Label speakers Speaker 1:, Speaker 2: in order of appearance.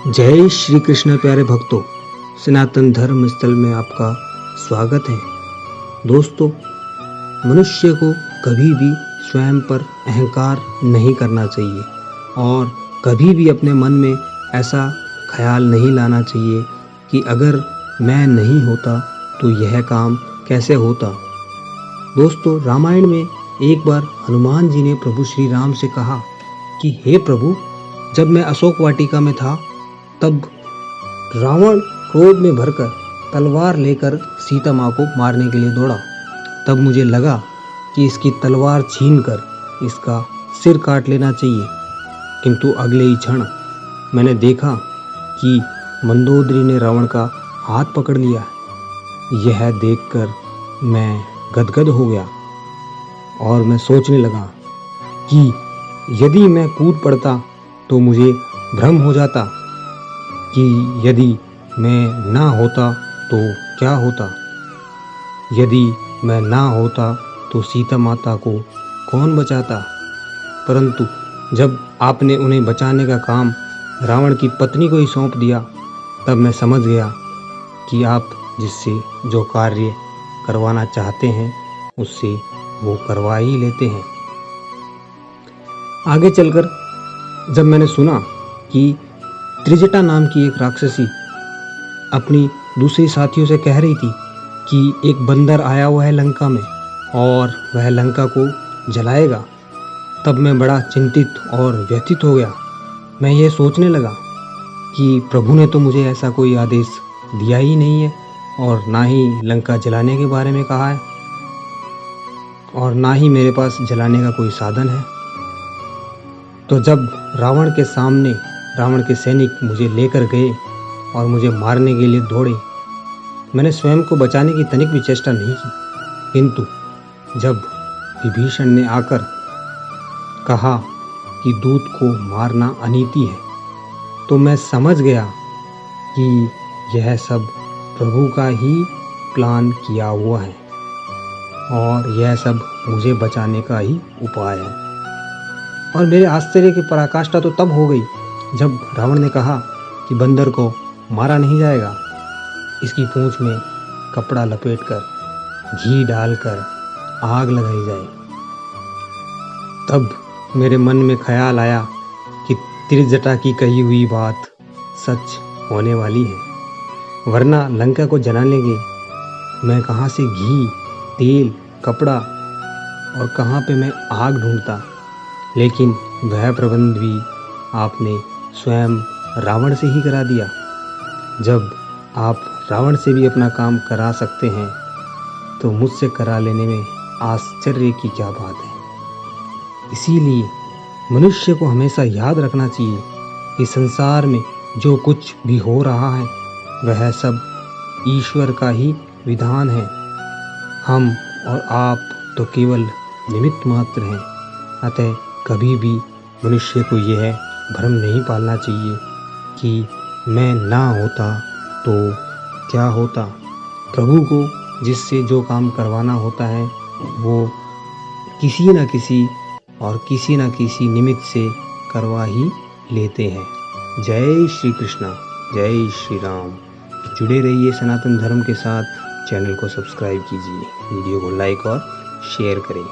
Speaker 1: जय श्री कृष्ण प्यारे भक्तों, सनातन धर्म स्थल में आपका स्वागत है। दोस्तों, मनुष्य को कभी भी स्वयं पर अहंकार नहीं करना चाहिए और कभी भी अपने मन में ऐसा ख्याल नहीं लाना चाहिए कि अगर मैं नहीं होता तो यह काम कैसे होता। दोस्तों, रामायण में एक बार हनुमान जी ने प्रभु श्री राम से कहा कि हे प्रभु, जब मैं अशोक वाटिका में था तब रावण क्रोध में भरकर तलवार लेकर सीता माँ को मारने के लिए दौड़ा। तब मुझे लगा कि इसकी तलवार छीनकर इसका सिर काट लेना चाहिए, किंतु अगले ही क्षण मैंने देखा कि मंदोदरी ने रावण का हाथ पकड़ लिया। यह देखकर मैं गदगद हो गया और मैं सोचने लगा कि यदि मैं कूद पड़ता तो मुझे भ्रम हो जाता कि यदि मैं ना होता तो क्या होता। यदि मैं ना होता तो सीता माता को कौन बचाता। परंतु जब आपने उन्हें बचाने का काम रावण की पत्नी को ही सौंप दिया, तब मैं समझ गया कि आप जिससे जो कार्य करवाना चाहते हैं उससे वो करवा ही लेते हैं। आगे चलकर जब मैंने सुना कि त्रिजटा नाम की एक राक्षसी अपनी दूसरी साथियों से कह रही थी कि एक बंदर आया हुआ है लंका में और वह लंका को जलाएगा, तब मैं बड़ा चिंतित और व्यथित हो गया। मैं ये सोचने लगा कि प्रभु ने तो मुझे ऐसा कोई आदेश दिया ही नहीं है और ना ही लंका जलाने के बारे में कहा है और ना ही मेरे पास जलाने का कोई साधन है। तो जब रावण के सामने रावण के सैनिक मुझे लेकर गए और मुझे मारने के लिए दौड़े, मैंने स्वयं को बचाने की तनिक भी चेष्टा नहीं की। किंतु जब विभीषण ने आकर कहा कि दूत को मारना अनीति है, तो मैं समझ गया कि यह सब प्रभु का ही प्लान किया हुआ है और यह सब मुझे बचाने का ही उपाय है। और मेरे आश्चर्य की पराकाष्ठा तो तब हो गई जब रावण ने कहा कि बंदर को मारा नहीं जाएगा, इसकी पूंछ में कपड़ा लपेटकर घी डालकर आग लगाई जाए। तब मेरे मन में ख्याल आया कि त्रिजटा की कही हुई बात सच होने वाली है, वरना लंका को जलाने के मैं कहाँ से घी, तेल, कपड़ा और कहाँ पे मैं आग ढूंढता। लेकिन वह प्रबंध भी आपने स्वयं रावण से ही करा दिया। जब आप रावण से भी अपना काम करा सकते हैं तो मुझसे करा लेने में आश्चर्य की क्या बात है। इसीलिए मनुष्य को हमेशा याद रखना चाहिए कि संसार में जो कुछ भी हो रहा है वह सब ईश्वर का ही विधान है। हम और आप तो केवल निमित्त मात्र हैं। अतः कभी भी मनुष्य को यह भ्रम नहीं पालना चाहिए कि मैं ना होता तो क्या होता। प्रभु को जिससे जो काम करवाना होता है वो किसी न किसी निमित्त से करवा ही लेते हैं। जय श्री कृष्ण, जय श्री राम। जुड़े रहिए सनातन धर्म के साथ। चैनल को सब्सक्राइब कीजिए, वीडियो को लाइक और शेयर करें।